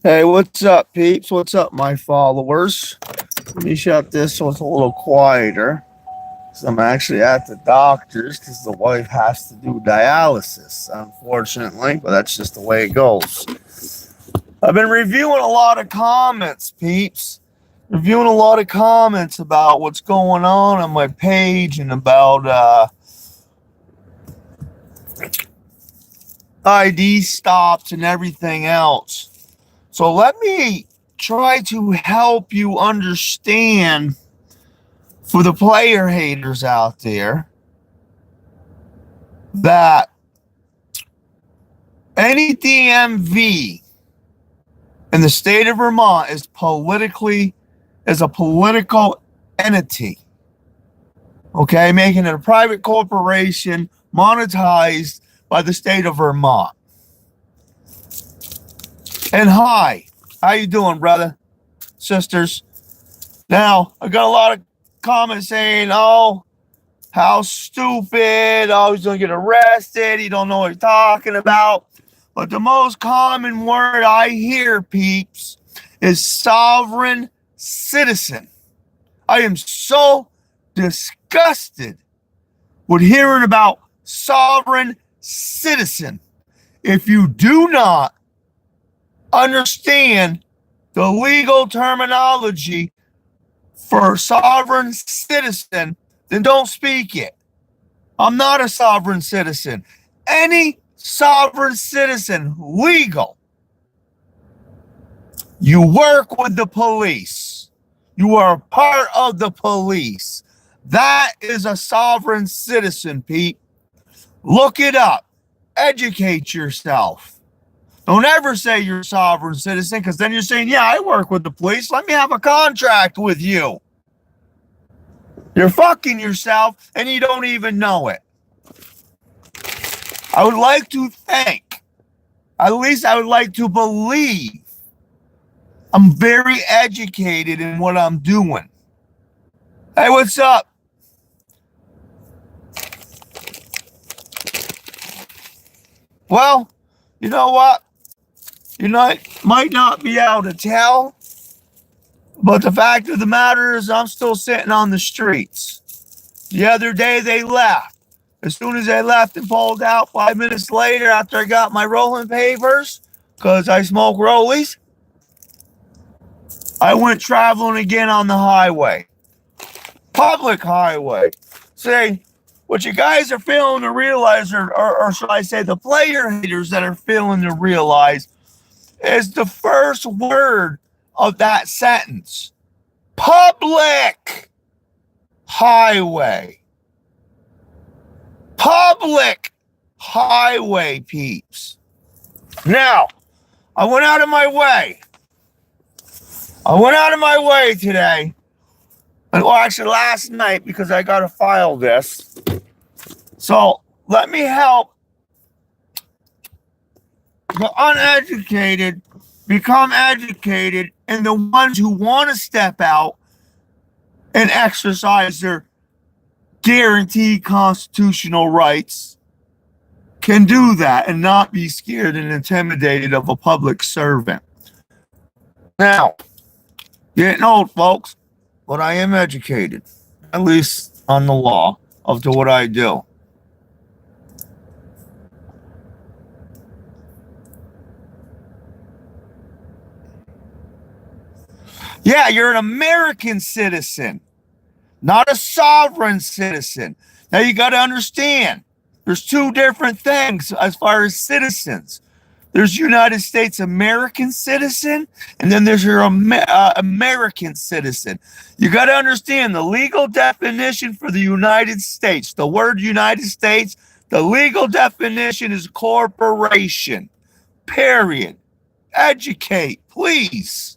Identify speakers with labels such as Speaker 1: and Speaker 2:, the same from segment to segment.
Speaker 1: Hey, what's up, peeps? What's up, my followers? Let me shut this so it's a little quieter. So I'm actually at the doctor's because the wife has to do dialysis, unfortunately, but that's just the way it goes. I've been reviewing a lot of comments, peeps. Reviewing a lot of comments about what's going on my page and about ID stops and everything else. So let me try to help you understand for the player haters out there that any DMV in the state of Vermont is a political entity. Okay, making it a private corporation monetized by the state of Vermont. And hi, how you doing, brother, sisters? Now, I got a lot of comments saying, oh, how stupid, oh, he's going to get arrested, he don't know what he's talking about. But the most common word I hear, peeps, is sovereign citizen. I am so disgusted with hearing about sovereign citizen. If you do not understand the legal terminology for sovereign citizen, then don't speak it. I'm not a sovereign citizen. Any sovereign citizen, legal, you work with the police. You are a part of the police. That is a sovereign citizen, Pete. Look it up. Educate yourself. Don't ever say you're a sovereign citizen, because then you're saying, yeah, I work with the police. Let me have a contract with you. You're fucking yourself, and you don't even know it. I would like to think, at least I would like to believe, I'm very educated in what I'm doing. Hey, what's up? Well, you know what? You might not be able to tell, but the fact of the matter is I'm still sitting on the streets. The other day they left. As soon as they left and pulled out 5 minutes later after I got my rolling papers, because I smoke rollies, I went traveling again on the highway. Public highway. Say, what you guys are failing to realize, or should I say the player haters that are failing to realize, is the first word of that sentence. Public highway. Public highway, peeps. Now, I went out of my way. Today. Well, actually last night, because I got to file this. So let me help the uneducated become educated, and the ones who want to step out and exercise their guaranteed constitutional rights can do that and not be scared and intimidated of a public servant. Now, getting old, folks, but I am educated, at least on the law of what I do. Yeah, you're an American citizen, not a sovereign citizen. Now you got to understand, there's two different things as far as citizens. There's United States American citizen, and then there's your American citizen. You got to understand the legal definition for the United States. The word United States, the legal definition is corporation. Period. Educate, please.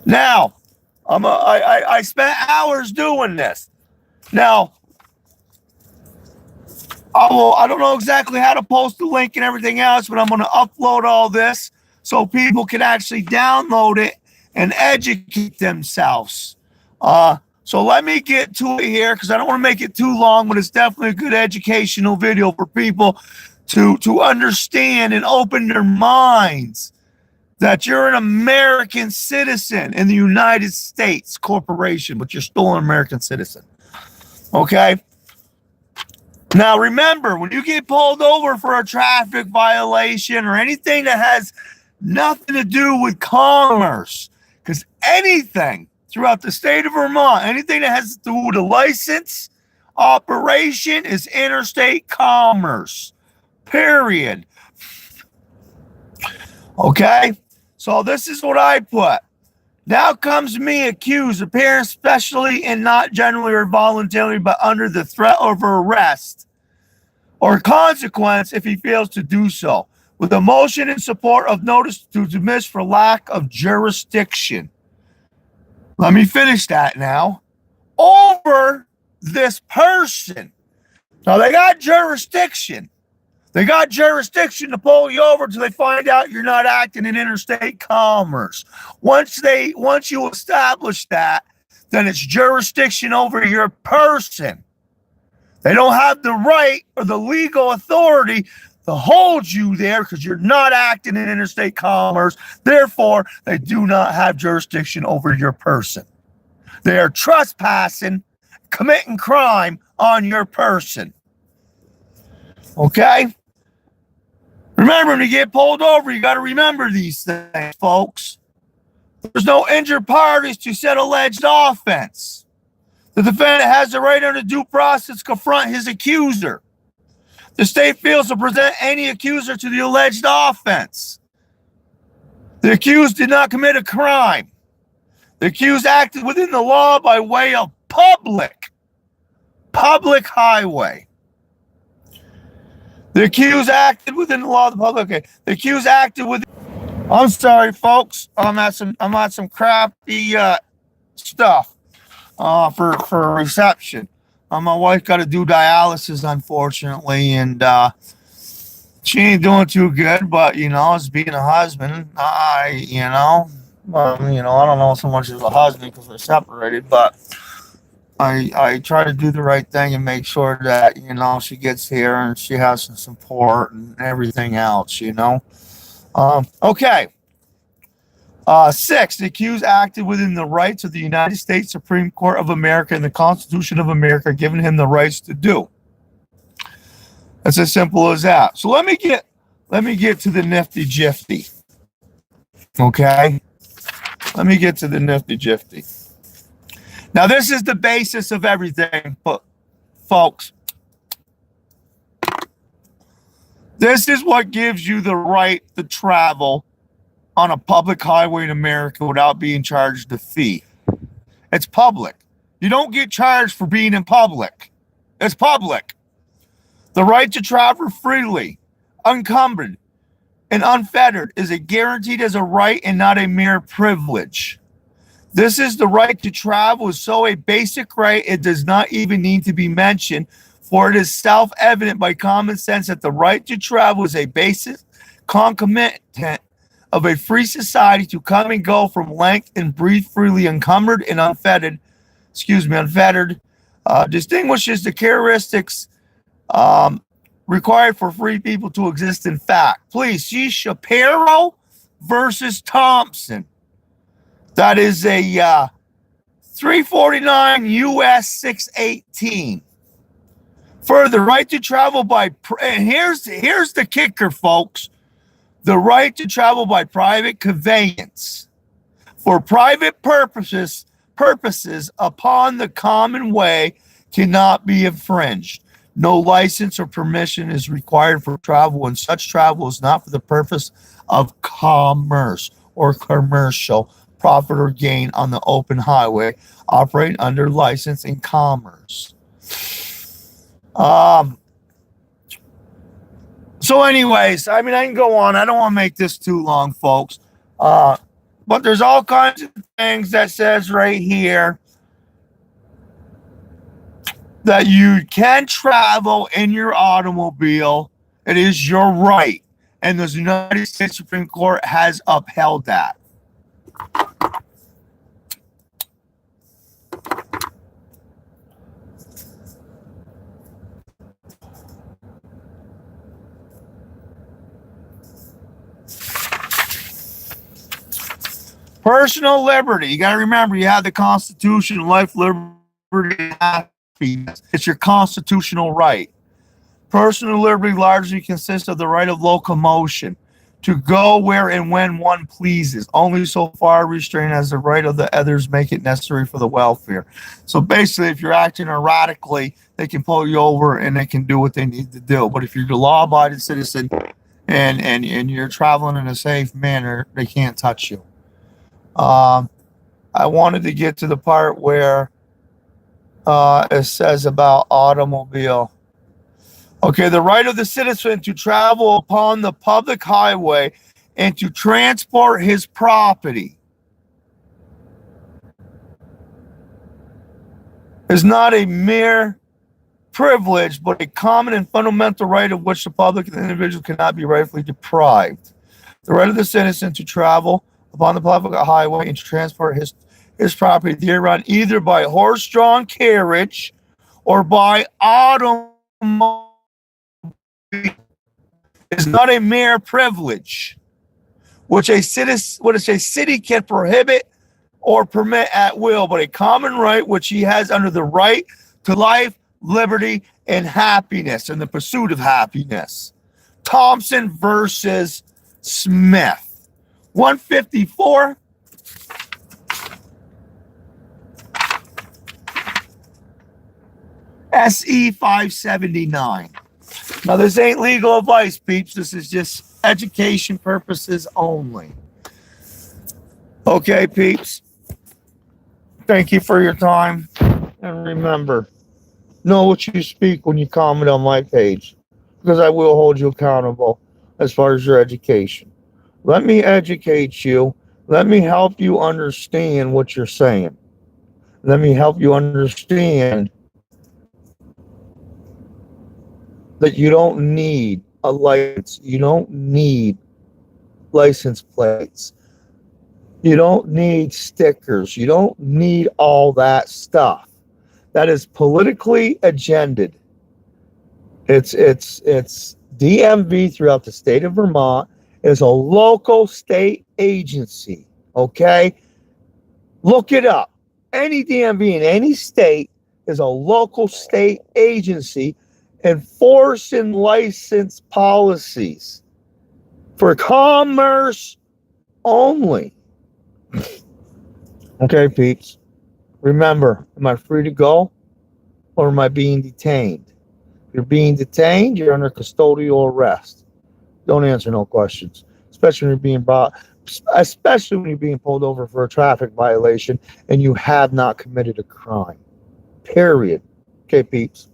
Speaker 1: Now, I spent hours doing this. Now, I don't know exactly how to post the link and everything else, but I'm going to upload all this so people can actually download it and educate themselves. So let me get to it here, because I don't want to make it too long, but it's definitely a good educational video for people to understand and open their minds that you're an American citizen in the United States corporation, but you're still an American citizen. Okay? Now, remember, when you get pulled over for a traffic violation or anything that has nothing to do with commerce, because anything throughout the state of Vermont, anything that has to do with a license, operation is interstate commerce. Period. Okay? So this is what I put. Now comes me accused, appearing specially and not generally or voluntarily, but under the threat of arrest or consequence if he fails to do so, with a motion in support of notice to dismiss for lack of jurisdiction. Let me finish that now. Over this person. Now they got jurisdiction. They got jurisdiction to pull you over until they find out you're not acting in interstate commerce. Once you establish that, then it's jurisdiction over your person. They don't have the right or the legal authority to hold you there because you're not acting in interstate commerce. Therefore, they do not have jurisdiction over your person. They are trespassing, committing crime on your person. Okay? Remember, when you get pulled over, you got to remember these things, folks. There's no injured parties to said alleged offense. The defendant has the right under due process to confront his accuser. The state fails to present any accuser to the alleged offense. The accused did not commit a crime. The accused acted within the law by way of public highway. The accused acted within the law of the public. Okay. The accused acted within. I'm sorry, folks. I'm at some crappy stuff for reception. My wife got to do dialysis, unfortunately, and she ain't doing too good. But as being a husband, I don't know so much as a husband because we're separated, but I try to do the right thing and make sure that, she gets here and she has some support and everything else, Okay. 6, the accused acted within the rights of the United States Supreme Court of America and the Constitution of America, giving him the rights to do. That's as simple as that. So let me get to the nifty jifty. Okay? Let me get to the nifty jifty. Now, this is the basis of everything, folks. This is what gives you the right to travel on a public highway in America without being charged a fee. It's public. You don't get charged for being in public. It's public. The right to travel freely, unencumbered, and unfettered is guaranteed as a right and not a mere privilege. This is the right to travel is so a basic right it does not even need to be mentioned, for it is self-evident by common sense that the right to travel is a basic concomitant of a free society to come and go from length and breathe freely, encumbered and unfettered, distinguishes the characteristics required for free people to exist in fact. Please see Shapiro versus Thompson. That is a 349 U.S. 618. Further, right to travel by, and here's the kicker, folks. The right to travel by private conveyance for private purposes upon the common way cannot be infringed. No license or permission is required for travel, and such travel is not for the purpose of commerce or commercial profit or gain on the open highway, operating under license in commerce. So anyways, I can go on. I don't want to make this too long, folks. But there's all kinds of things that says right here that you can travel in your automobile. It is your right. And the United States Supreme Court has upheld that. Personal liberty. You got to remember, you have the Constitution, life, liberty, and happiness. It's your constitutional right. Personal liberty largely consists of the right of locomotion, to go where and when one pleases, only so far restrained as the right of the others make it necessary for the welfare. So basically, if you're acting erratically, they can pull you over and they can do what they need to do. But if you're a law-abiding citizen and you're traveling in a safe manner, they can't touch you. I wanted to get to the part where it says about automobile. Okay, the right of the citizen to travel upon the public highway and to transport his property is not a mere privilege, but a common and fundamental right of which the public and the individual cannot be rightfully deprived. The right of the citizen to travel upon the public highway and to transport his property thereon, either by horse-drawn carriage or by automobile, is not a mere privilege, which a city can prohibit or permit at will, but a common right which he has under the right to life, liberty, and happiness, and the pursuit of happiness. Thompson versus Smith. 154. SE 579. Now, this ain't legal advice, peeps. This is just education purposes only. Okay, peeps. Thank you for your time. And remember, know what you speak when you comment on my page, because I will hold you accountable as far as your education. Let me educate you. Let me help you understand what you're saying. Let me help you understand that you don't need a license. You don't need license plates. You don't need stickers. You don't need all that stuff. That is politically agended. It's DMV throughout the state of Vermont is a local state agency. Okay? Look it up. Any DMV in any state is a local state agency enforcing license policies for commerce only. Okay, peeps. Remember, am I free to go or am I being detained? If you're being detained, you're under custodial arrest. Don't answer no questions, especially when you're being pulled over for a traffic violation and you have not committed a crime. Period. Okay, peeps.